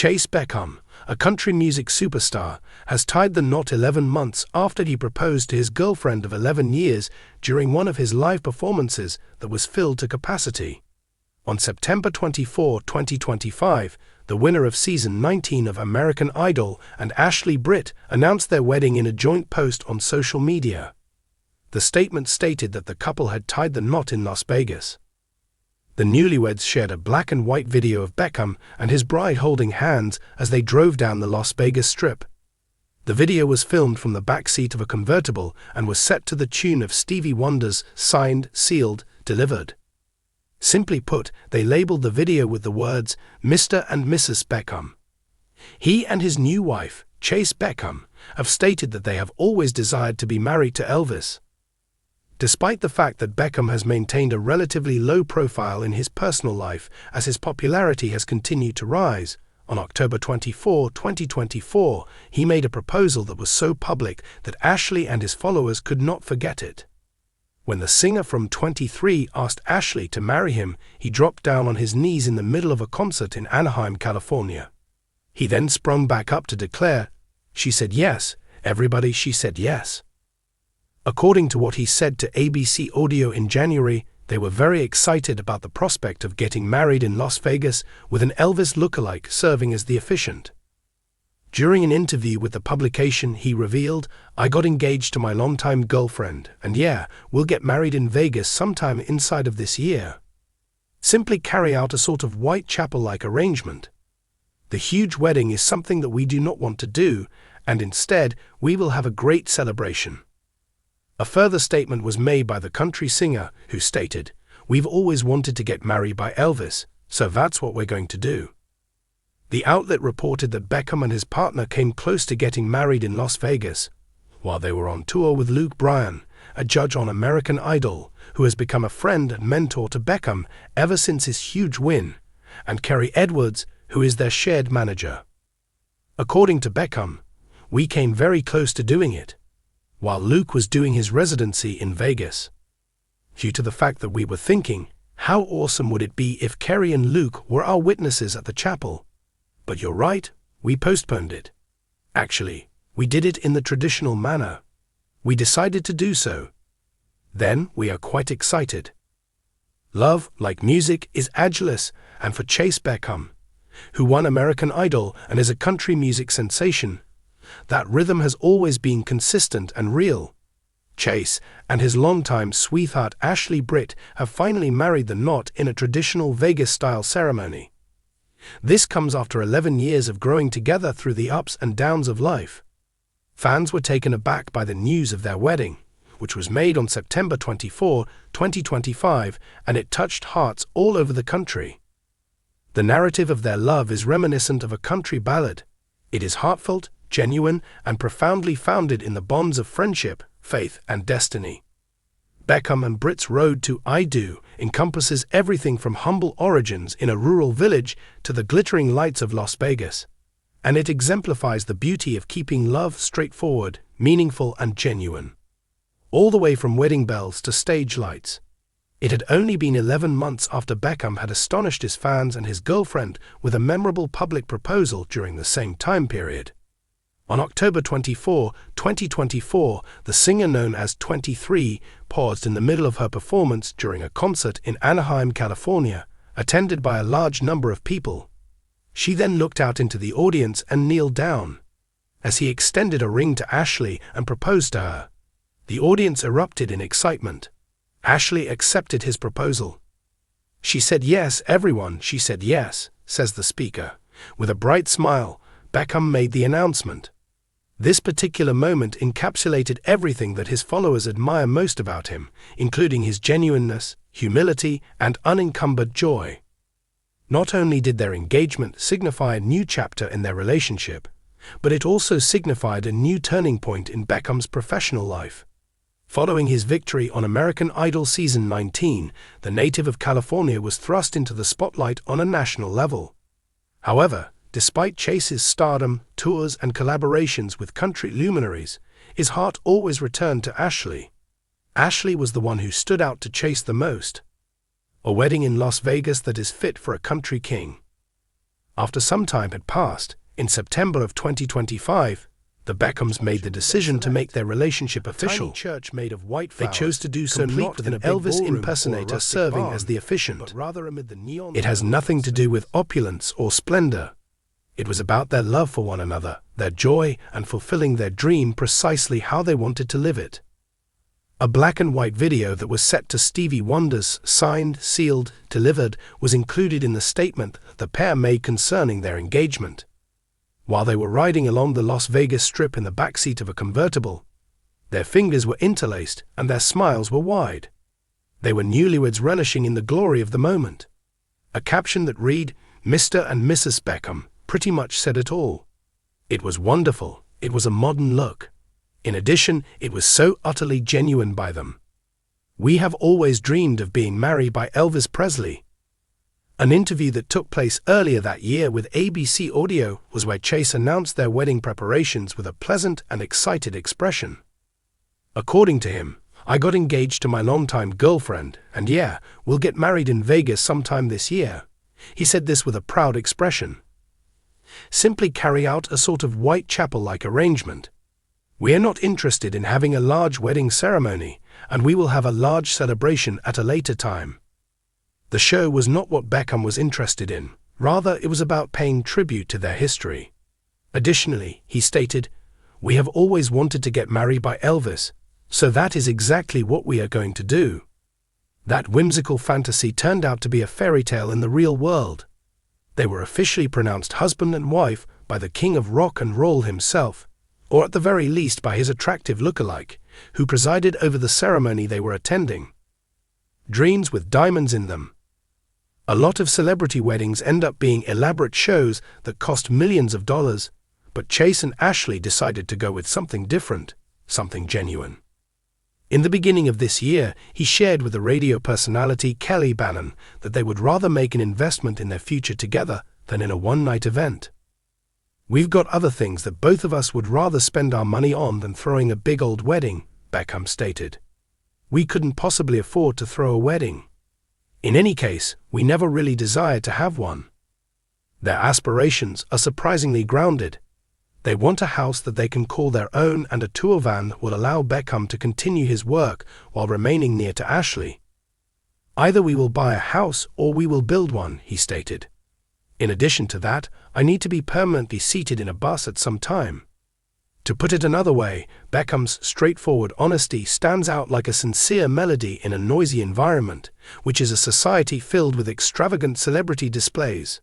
Chayce Beckham, a country music superstar, has tied the knot 11 months after he proposed to his girlfriend of 11 years during one of his live performances that was filled to capacity. On September 24, 2025, the winner of Season 19 of American Idol and Ashley Britt announced their wedding in a joint post on social media. The statement stated that the couple had tied the knot in Las Vegas. The newlyweds shared a black and white video of Beckham and his bride holding hands as they drove down the Las Vegas Strip. The video was filmed from the back seat of a convertible and was set to the tune of Stevie Wonder's Signed, Sealed, Delivered. Simply put, they labeled the video with the words Mr. and Mrs. Beckham. He and his new wife, Chayce Beckham, have stated that they have always desired to be married to Elvis. Despite the fact that Beckham has maintained a relatively low profile in his personal life as his popularity has continued to rise, on October 24, 2024, he made a proposal that was so public that Ashley and his followers could not forget it. When the singer from 23 asked Ashley to marry him, he dropped down on his knees in the middle of a concert in Anaheim, California. He then sprung back up to declare, "She said yes, everybody, she said yes." According to what he said to ABC Audio in January, they were very excited about the prospect of getting married in Las Vegas with an Elvis lookalike serving as the officiant. During an interview with the publication, he revealed, "I got engaged to my longtime girlfriend, and yeah, we'll get married in Vegas sometime inside of this year. Simply carry out a sort of Whitechapel-like arrangement. The huge wedding is something that we do not want to do, and instead, we will have a great celebration." A further statement was made by the country singer, who stated, "We've always wanted to get married by Elvis, so that's what we're going to do." The outlet reported that Beckham and his partner came close to getting married in Las Vegas while they were on tour with Luke Bryan, a judge on American Idol, who has become a friend and mentor to Beckham ever since his huge win, and Kerry Edwards, who is their shared manager. According to Beckham, "We came very close to doing it while Luke was doing his residency in Vegas. Due to the fact that we were thinking, how awesome would it be if Kerry and Luke were our witnesses at the chapel? But you're right, we postponed it. Actually, we did it in the traditional manner. We decided to do so. Then we are quite excited." Love, like music, is ageless, and for Chayce Beckham, who won American Idol and is a country music sensation, that rhythm has always been consistent and real. Chayce and his longtime sweetheart Ashley Britt have finally married the knot in a traditional Vegas-style ceremony. This comes after 11 years of growing together through the ups and downs of life. Fans were taken aback by the news of their wedding, which was made on September 24, 2025, and it touched hearts all over the country. The narrative of their love is reminiscent of a country ballad. It is heartfelt, genuine, and profoundly founded in the bonds of friendship, faith, and destiny. Beckham and Britt's road to I Do encompasses everything from humble origins in a rural village to the glittering lights of Las Vegas, and it exemplifies the beauty of keeping love straightforward, meaningful, and genuine. All the way from wedding bells to stage lights. It had only been 11 months after Beckham had astonished his fans and his girlfriend with a memorable public proposal during the same time period. On October 24, 2024, the singer known as 23 paused in the middle of her performance during a concert in Anaheim, California, attended by a large number of people. She then looked out into the audience and kneeled down. As he extended a ring to Ashley and proposed to her, the audience erupted in excitement. Ashley accepted his proposal. "She said yes, everyone, she said yes," says the speaker. With a bright smile, Beckham made the announcement. This particular moment encapsulated everything that his followers admire most about him, including his genuineness, humility, and unencumbered joy. Not only did their engagement signify a new chapter in their relationship, but it also signified a new turning point in Beckham's professional life. Following his victory on American Idol Season 19, the native of California was thrust into the spotlight on a national level. However, despite Chayce's stardom, tours, and collaborations with country luminaries, his heart always returned to Ashley. Ashley was the one who stood out to Chayce the most. A wedding in Las Vegas that is fit for a country king. After some time had passed, in September of 2025, the Beckhams made the decision to make their relationship official. Church made of white They flowers, chose to do so not with an Elvis impersonator serving as the officiant, but rather amid the neon. It has nothing to do with opulence or splendor. It was about their love for one another, their joy, and fulfilling their dream precisely how they wanted to live it. A black and white video that was set to Stevie Wonder's Signed, Sealed, Delivered was included in the statement the pair made concerning their engagement. While they were riding along the Las Vegas Strip in the backseat of a convertible, their fingers were interlaced and their smiles were wide. They were newlyweds relishing in the glory of the moment. A caption that read, "Mr. and Mrs. Beckham," pretty much said it all. It was wonderful. It was a modern look. In addition, it was so utterly genuine by them. "We have always dreamed of being married by Elvis Presley." An interview that took place earlier that year with ABC Audio was where Chayce announced their wedding preparations with a pleasant and excited expression. According to him, "I got engaged to my longtime girlfriend, and yeah, we'll get married in Vegas sometime this year." He said this with a proud expression. "Simply carry out a sort of Whitechapel-like arrangement. We are not interested in having a large wedding ceremony, and we will have a large celebration at a later time." The show was not what Beckham was interested in. Rather, it was about paying tribute to their history. Additionally, he stated, "We have always wanted to get married by Elvis, so that is exactly what we are going to do." That whimsical fantasy turned out to be a fairy tale in the real world. They were officially pronounced husband and wife by the king of rock and roll himself, or at the very least by his attractive lookalike, who presided over the ceremony they were attending. Dreams with diamonds in them. A lot of celebrity weddings end up being elaborate shows that cost millions of dollars, but Chayce and Ashley decided to go with something different, something genuine. In the beginning of this year, he shared with the radio personality Kelly Bannon that they would rather make an investment in their future together than in a one-night event. "We've got other things that both of us would rather spend our money on than throwing a big old wedding," Beckham stated. "We couldn't possibly afford to throw a wedding. In any case, we never really desired to have one." Their aspirations are surprisingly grounded. They want a house that they can call their own and a tour van that will allow Beckham to continue his work while remaining near to Ashley. "Either we will buy a house or we will build one," he stated. "In addition to that, I need to be permanently seated in a bus at some time." To put it another way, Beckham's straightforward honesty stands out like a sincere melody in a noisy environment, which is a society filled with extravagant celebrity displays.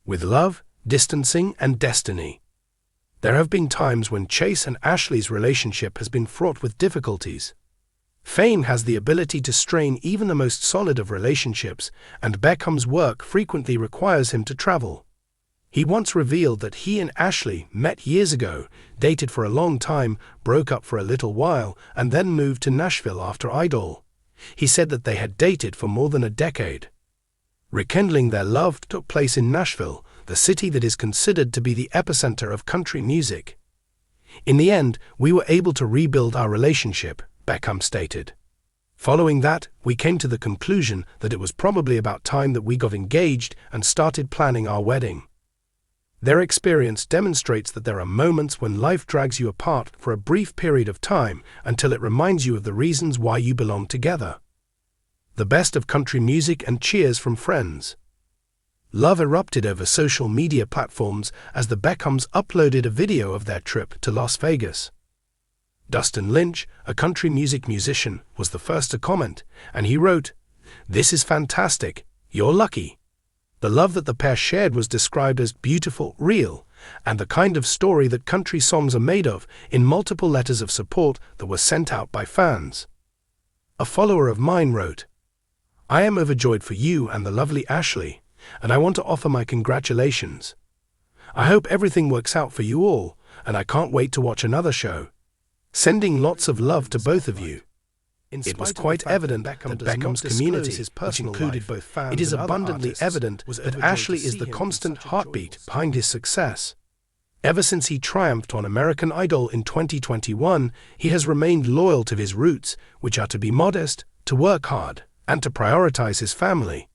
With love, distancing, and destiny. There have been times when Chayce and Ashley's relationship has been fraught with difficulties. Fame has the ability to strain even the most solid of relationships, and Beckham's work frequently requires him to travel. He once revealed that he and Ashley met years ago, dated for a long time, broke up for a little while, and then moved to Nashville after Idol. He said that they had dated for more than a decade. Rekindling their love took place in Nashville, the city that is considered to be the epicenter of country music. "In the end, we were able to rebuild our relationship," Beckham stated. "Following that, we came to the conclusion that it was probably about time that we got engaged and started planning our wedding." Their experience demonstrates that there are moments when life drags you apart for a brief period of time until it reminds you of the reasons why you belong together. The best of country music and cheers from friends. Love erupted over social media platforms as the Beckhams uploaded a video of their trip to Las Vegas. Dustin Lynch, a country music musician, was the first to comment, and he wrote, "This is fantastic. You're lucky." The love that the pair shared was described as beautiful, real, and the kind of story that country songs are made of, in multiple letters of support that were sent out by fans. A follower of mine wrote, "I am overjoyed for you and the lovely Ashley, and I want to offer my congratulations. I hope everything works out for you all, and I can't wait to watch another show. Sending lots of love to both of you." It was quite evident that Beckham's community, which included both fans, it is abundantly evident that Ashley is the constant heartbeat behind his success. Ever since he triumphed on American Idol in 2021, he has remained loyal to his roots, which are to be modest, to work hard, and to prioritize his family.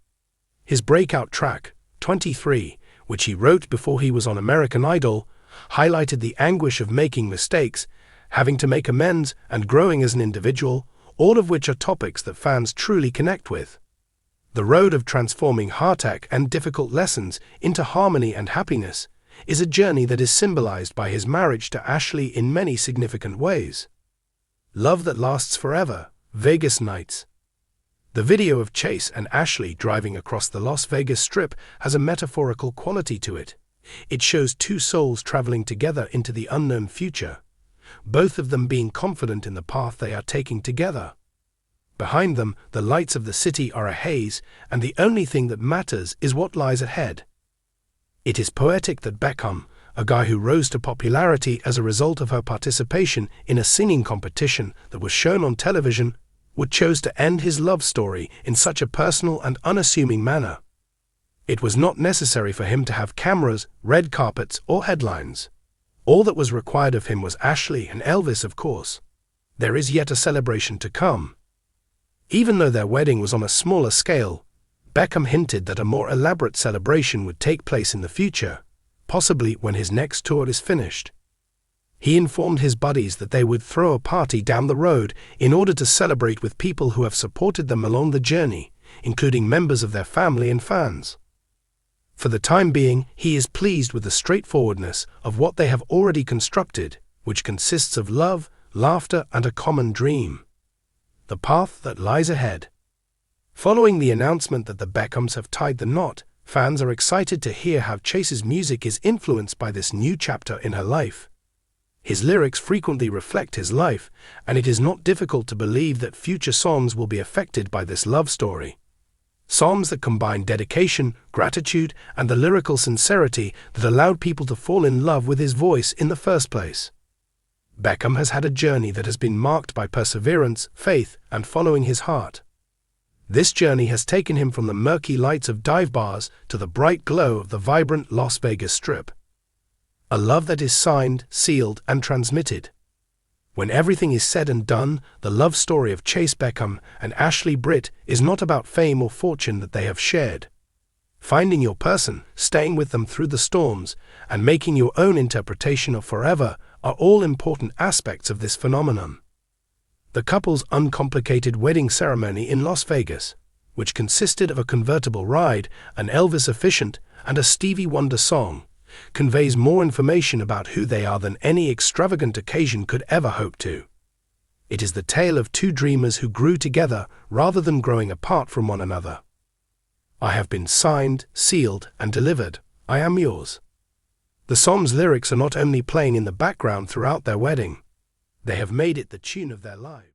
His breakout track, 23, which he wrote before he was on American Idol, highlighted the anguish of making mistakes, having to make amends, and growing as an individual, all of which are topics that fans truly connect with. The road of transforming heartache and difficult lessons into harmony and happiness is a journey that is symbolized by his marriage to Ashley in many significant ways. Love that lasts forever, Vegas nights. The video of Chayce and Ashley driving across the Las Vegas Strip has a metaphorical quality to it. It shows two souls traveling together into the unknown future, both of them being confident in the path they are taking together. Behind them, the lights of the city are a haze, and the only thing that matters is what lies ahead. It is poetic that Beckham, a guy who rose to popularity as a result of her participation in a singing competition that was shown on television, would chose to end his love story in such a personal and unassuming manner. It was not necessary for him to have cameras, red carpets, or headlines. All that was required of him was Ashley and Elvis, of course. There is yet a celebration to come. Even though their wedding was on a smaller scale, Beckham hinted that a more elaborate celebration would take place in the future, possibly when his next tour is finished. He informed his buddies that they would throw a party down the road in order to celebrate with people who have supported them along the journey, including members of their family and fans. For the time being, he is pleased with the straightforwardness of what they have already constructed, which consists of love, laughter, and a common dream. The path that lies ahead. Following the announcement that the Beckhams have tied the knot, fans are excited to hear how Chayce's music is influenced by this new chapter in her life. His lyrics frequently reflect his life, and it is not difficult to believe that future songs will be affected by this love story. Songs that combine dedication, gratitude, and the lyrical sincerity that allowed people to fall in love with his voice in the first place. Beckham has had a journey that has been marked by perseverance, faith, and following his heart. This journey has taken him from the murky lights of dive bars to the bright glow of the vibrant Las Vegas Strip. A love that is signed, sealed, and transmitted. When everything is said and done, the love story of Chayce Beckham and Ashley Britt is not about fame or fortune that they have shared. Finding your person, staying with them through the storms, and making your own interpretation of forever are all important aspects of this phenomenon. The couple's uncomplicated wedding ceremony in Las Vegas, which consisted of a convertible ride, an Elvis efficient, and a Stevie Wonder song, conveys more information about who they are than any extravagant occasion could ever hope to. It is the tale of two dreamers who grew together rather than growing apart from one another. I have been signed, sealed, and delivered. I am yours. The song's lyrics are not only playing in the background throughout their wedding, they have made it the tune of their lives.